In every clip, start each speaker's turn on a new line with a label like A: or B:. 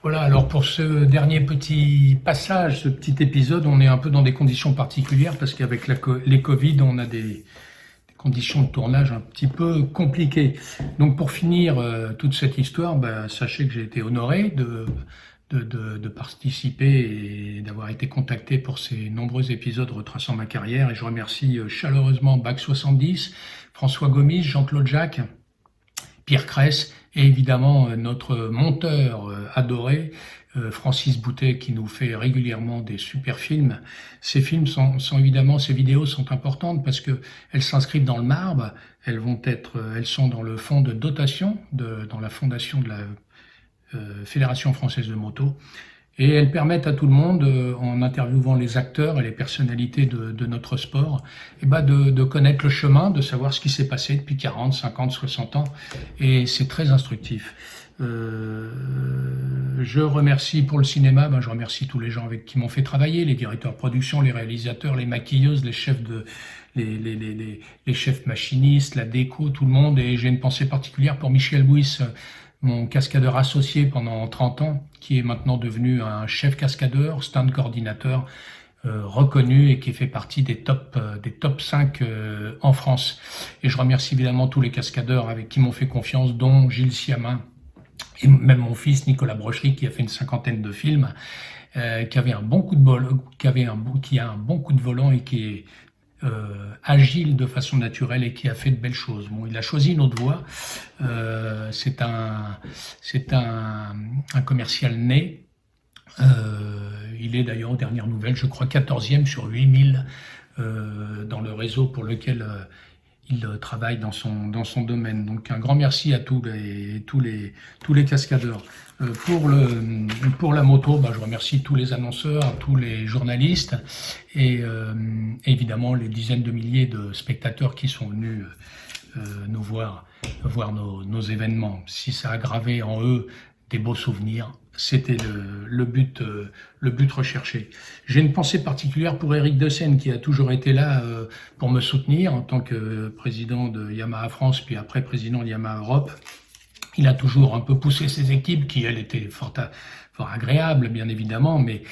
A: Voilà, alors pour ce dernier petit passage, ce petit épisode, on est un peu dans des conditions particulières parce qu'avec les Covid, on a des conditions de tournage un petit peu compliquées. Donc pour finir toute cette histoire, sachez que j'ai été honoré de participer et d'avoir été contacté pour ces nombreux épisodes retraçant ma carrière. Et je remercie chaleureusement Bac70, François Gomis, Jean-Claude Jacques, Pierre Cress et évidemment notre monteur adoré, Francis Boutet, qui nous fait régulièrement des super films. Ces films sont évidemment, ces vidéos sont importantes parce que elles s'inscrivent dans le marbre, elles sont dans le fonds de dotation, dans la fondation de la Fédération française de moto. Et elles permettent à tout le monde, en interviewant les acteurs et les personnalités de notre sport, de connaître le chemin, de savoir ce qui s'est passé depuis 40, 50, 60 ans. Et c'est très instructif. Je remercie pour le cinéma, je remercie tous les gens avec qui m'ont fait travailler, les directeurs de production, les réalisateurs, les maquilleuses, les chefs les chefs machinistes, la déco, tout le monde. Et j'ai une pensée particulière pour Michel Bouis, mon cascadeur associé pendant 30 ans, qui est maintenant devenu un chef cascadeur, stand coordinateur reconnu et qui fait partie des top 5 en France. Et je remercie évidemment tous les cascadeurs avec qui m'ont fait confiance, dont Gilles Siamin, et même mon fils Nicolas Brochery, qui a fait une 50aine de films, qui avait un bon coup de vol, qui a un bon coup de volant et qui est agile de façon naturelle et qui a fait de belles choses. Bon, il a choisi une autre voie. C'est un commercial né. Il est d'ailleurs aux dernières nouvelles, je crois 14e sur 8000 dans le réseau pour lequel il travaille dans son domaine. Donc un grand merci à tous les cascadeurs. Pour la moto, je remercie tous les annonceurs, tous les journalistes et évidemment les dizaines de milliers de spectateurs qui sont venus nous voir nos événements. Si ça a gravé en eux des beaux souvenirs, c'était le but recherché. J'ai une pensée particulière pour Éric Dessen, qui a toujours été là pour me soutenir en tant que président de Yamaha France, puis après président de Yamaha Europe. Il a toujours un peu poussé ses équipes, qui elles étaient fort agréables, bien évidemment, mais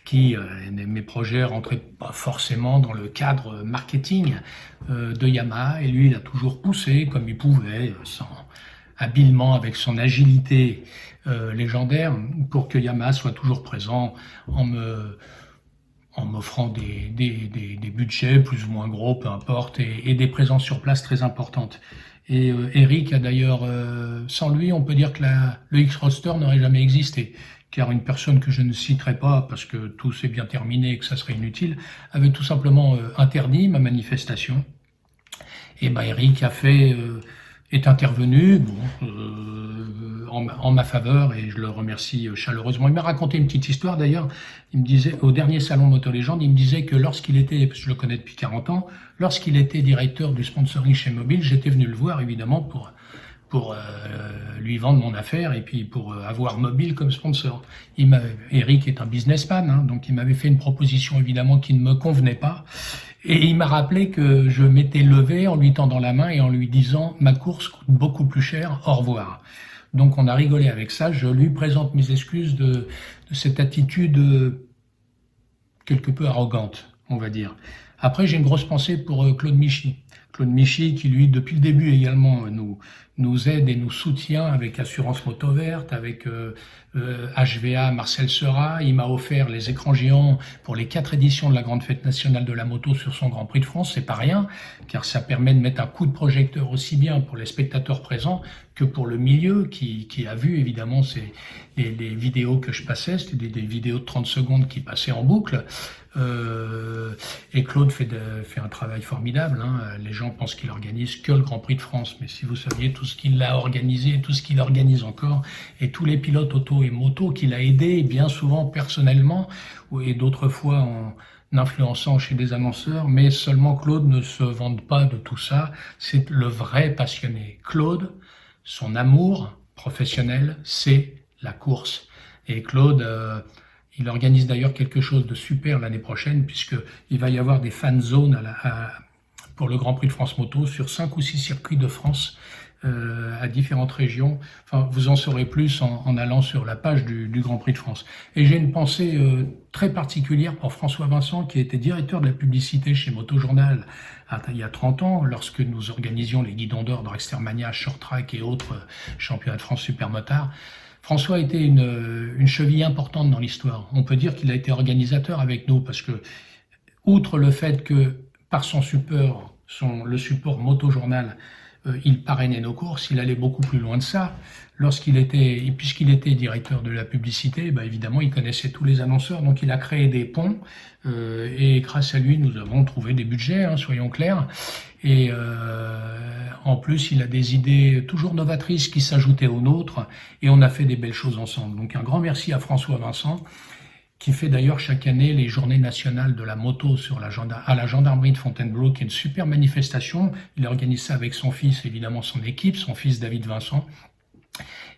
A: qui mes projets rentraient pas forcément dans le cadre marketing de Yamaha. Et lui, il a toujours poussé comme il pouvait, habilement, avec son agilité légendaire, pour que Yamaha soit toujours présent en m'offrant des budgets plus ou moins gros, peu importe, et des présences sur place très importantes. Et Eric a d'ailleurs, sans lui, on peut dire que le X-Roster n'aurait jamais existé, car une personne que je ne citerai pas, parce que tout s'est bien terminé et que ça serait inutile, avait tout simplement interdit ma manifestation. Et Eric est intervenu en ma faveur et je le remercie chaleureusement. Il m'a raconté une petite histoire d'ailleurs. Il me disait, au dernier salon Moto Légende, il me disait que lorsqu'il était, parce que je le connais depuis 40 ans, lorsqu'il était directeur du sponsoring chez Mobile, j'étais venu le voir évidemment pour lui vendre mon affaire et puis pour avoir Mobile comme sponsor. Eric est un businessman, donc il m'avait fait une proposition évidemment qui ne me convenait pas. Et il m'a rappelé que je m'étais levé en lui tendant la main et en lui disant « Ma course coûte beaucoup plus cher, au revoir ». Donc on a rigolé avec ça, je lui présente mes excuses de cette attitude quelque peu arrogante, on va dire. Après, j'ai une grosse pensée pour Claude Michy. Claude Michy qui, lui, depuis le début également, nous aide et nous soutient avec Assurance Moto Verte, avec HVA Marcel Seurat. Il m'a offert les écrans géants pour les 4 éditions de la Grande Fête Nationale de la Moto sur son Grand Prix de France. C'est pas rien, car ça permet de mettre un coup de projecteur aussi bien pour les spectateurs présents que pour le milieu qui a vu évidemment les vidéos que je passais. C'était des vidéos de 30 secondes qui passaient en boucle. Et Claude fait un travail formidable. Les gens pensent qu'il organise que le Grand Prix de France, mais si vous saviez tout ce qu'il a organisé, tout ce qu'il organise encore, et tous les pilotes auto et moto qu'il a aidés, bien souvent personnellement, et d'autres fois en influençant chez des annonceurs, mais seulement Claude ne se vante pas de tout ça. C'est le vrai passionné. Claude, son amour professionnel, c'est la course. Et Claude, il organise d'ailleurs quelque chose de super l'année prochaine, puisqu'il va y avoir des fan zones pour le Grand Prix de France Moto sur 5 ou 6 circuits de France à différentes régions. Enfin, vous en saurez plus en allant sur la page du Grand Prix de France. Et j'ai une pensée très particulière pour François Vincent, qui était directeur de la publicité chez Motojournal il y a 30 ans, lorsque nous organisions les guidons d'or de Extermania, Short Track et autres championnats de France supermotard. François a été une cheville importante dans l'histoire. On peut dire qu'il a été organisateur avec nous, parce que, outre le fait que, par son support, le support Motojournal, il parrainait nos courses, il allait beaucoup plus loin de ça. Puisqu'il était directeur de la publicité, évidemment, il connaissait tous les annonceurs, donc il a créé des ponts, et grâce à lui, nous avons trouvé des budgets, soyons clairs. Et en plus, il a des idées toujours novatrices qui s'ajoutaient aux nôtres, et on a fait des belles choses ensemble. Donc un grand merci à François Vincent, qui fait d'ailleurs chaque année les journées nationales de la moto à la gendarmerie de Fontainebleau, qui est une super manifestation. Il organise ça avec son fils, évidemment son équipe, son fils David Vincent,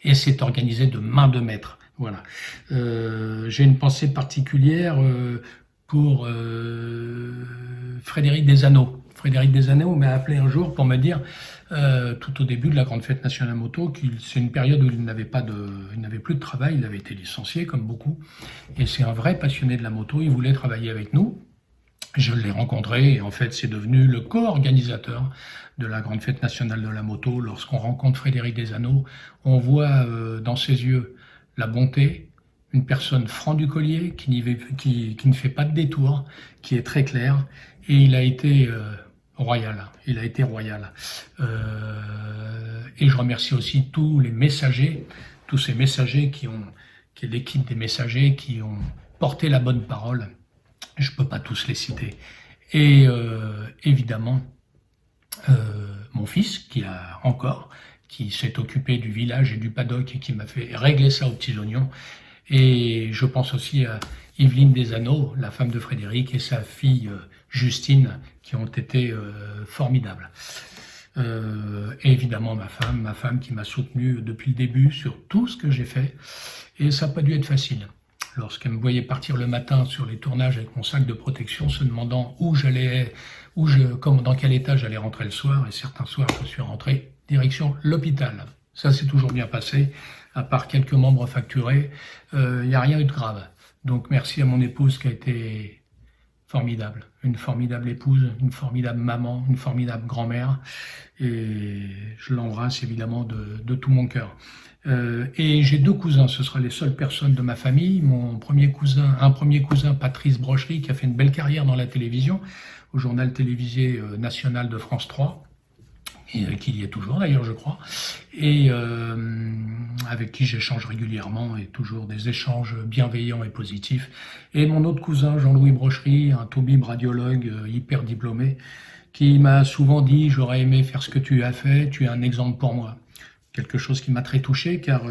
A: et c'est organisé de main de maître. Voilà. J'ai une pensée particulière pour Frédéric Desanneaux. Frédéric Desanneaux m'a appelé un jour pour me dire, tout au début de la Grande Fête Nationale Moto, c'est une période où il n'avait plus de travail, il avait été licencié comme beaucoup, et c'est un vrai passionné de la moto, il voulait travailler avec nous. Je l'ai rencontré et en fait c'est devenu le co-organisateur de la Grande Fête Nationale de la Moto. Lorsqu'on rencontre Frédéric Desanneaux, on voit dans ses yeux la bonté, une personne franc du collier, qui ne fait pas de détour, qui est très clair, et il a été royal. Il a été royal. Et je remercie aussi tous ces messagers qui est l'équipe des messagers qui ont porté la bonne parole. Je ne peux pas tous les citer. Et évidemment, mon fils, qui s'est occupé du village et du paddock et qui m'a fait régler ça aux petits oignons. Et je pense aussi à Yveline Desanneaux, la femme de Frédéric, et sa fille Justine, qui ont été formidables. Et évidemment ma femme qui m'a soutenu depuis le début sur tout ce que j'ai fait. Et ça n'a pas dû être facile. Lorsqu'elle me voyait partir le matin sur les tournages avec mon sac de protection, se demandant dans quel état j'allais rentrer le soir, et certains soirs je suis rentré direction l'hôpital. Ça s'est toujours bien passé, à part quelques membres fracturés, il n'y a rien eu de grave. Donc merci à mon épouse qui a été formidable, une formidable épouse, une formidable maman, une formidable grand-mère, et je l'embrasse évidemment de tout mon cœur. Et j'ai 2 cousins, ce sera les seules personnes de ma famille. Un premier cousin, Patrice Brochery, qui a fait une belle carrière dans la télévision, au journal télévisé national de France 3, et qui y est toujours d'ailleurs, je crois, et avec qui j'échange régulièrement, et toujours des échanges bienveillants et positifs. Et mon autre cousin, Jean-Louis Brochery, un toubib radiologue hyper diplômé, qui m'a souvent dit « J'aurais aimé faire ce que tu as fait, tu es un exemple pour moi ». Quelque chose qui m'a très touché, car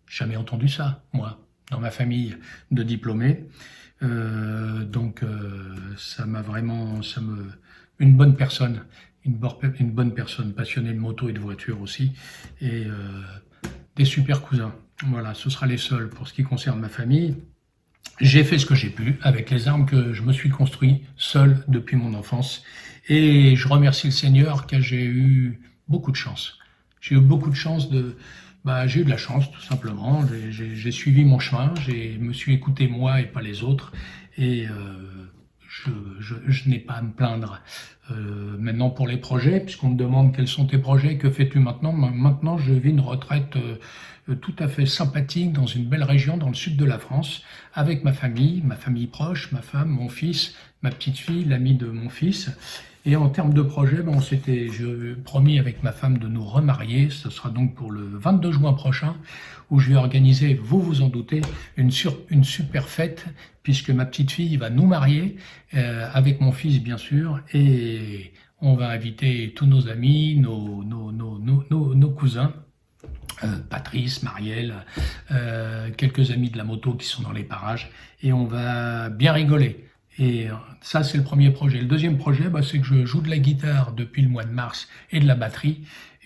A: jamais entendu ça, moi, dans ma famille de diplômés. Ça m'a vraiment, une bonne personne, passionnée de moto et de voiture aussi, et des super cousins. Voilà, ce sera les seuls pour ce qui concerne ma famille. J'ai fait ce que j'ai pu avec les armes que je me suis construit seul depuis mon enfance, et je remercie le Seigneur car j'ai eu beaucoup de chance. J'ai eu beaucoup de chance j'ai eu de la chance, tout simplement. J'ai suivi mon chemin, je me suis écouté moi et pas les autres, et je n'ai pas à me plaindre. Maintenant pour les projets, puisqu'on me demande quels sont tes projets, que fais-tu maintenant? Maintenant je vis une retraite tout à fait sympathique dans une belle région dans le sud de la France, avec ma famille proche, ma femme, mon fils, ma petite fille, l'amie de mon fils. Et en termes de projet, on s'était promis avec ma femme de nous remarier. Ce sera donc pour le 22 juin prochain, où je vais organiser, vous vous en doutez, une super fête, puisque ma petite fille va nous marier, avec mon fils bien sûr, et on va inviter tous nos amis, nos cousins, Patrice, Marielle, quelques amis de la moto qui sont dans les parages, et on va bien rigoler. Et ça, c'est le premier projet. Le deuxième projet, c'est que je joue de la guitare depuis le mois de mars et de la batterie,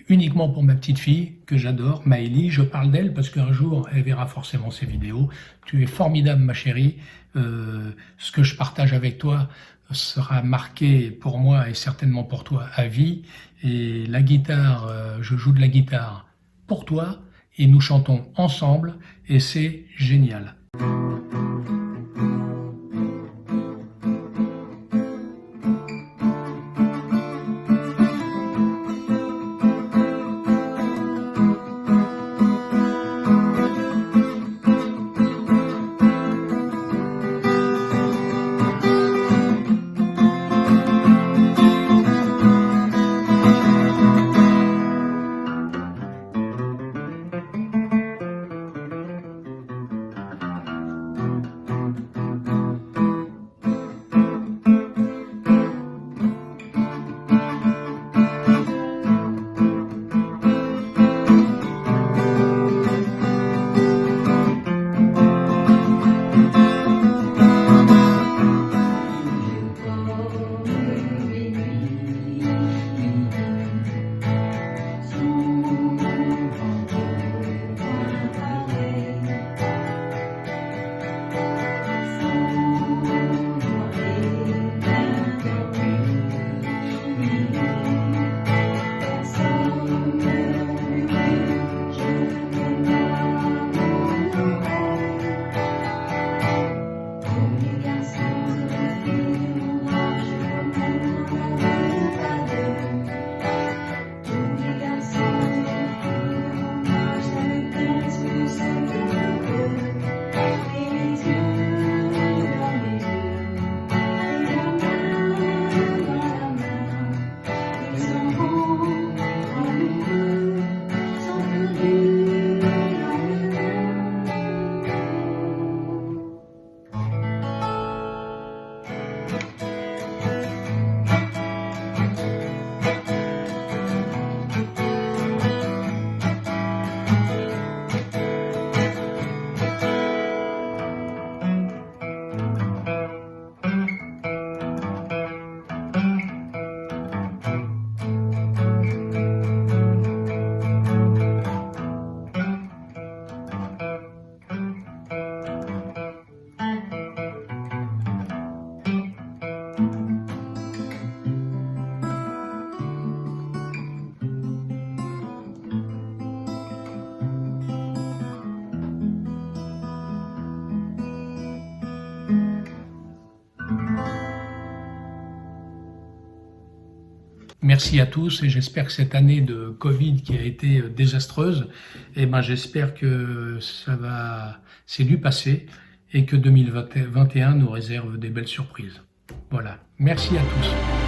A: uniquement pour ma petite fille, que j'adore, Maëlie. Je parle d'elle parce qu'un jour, elle verra forcément ces vidéos. Tu es formidable, ma chérie. Ce que je partage avec toi, sera marqué pour moi et certainement pour toi à vie. Et la guitare, je joue de la guitare pour toi et nous chantons ensemble et c'est génial. Merci à tous et j'espère que cette année de Covid qui a été désastreuse, j'espère que c'est du passé et que 2021 nous réserve des belles surprises. Voilà. Merci à tous.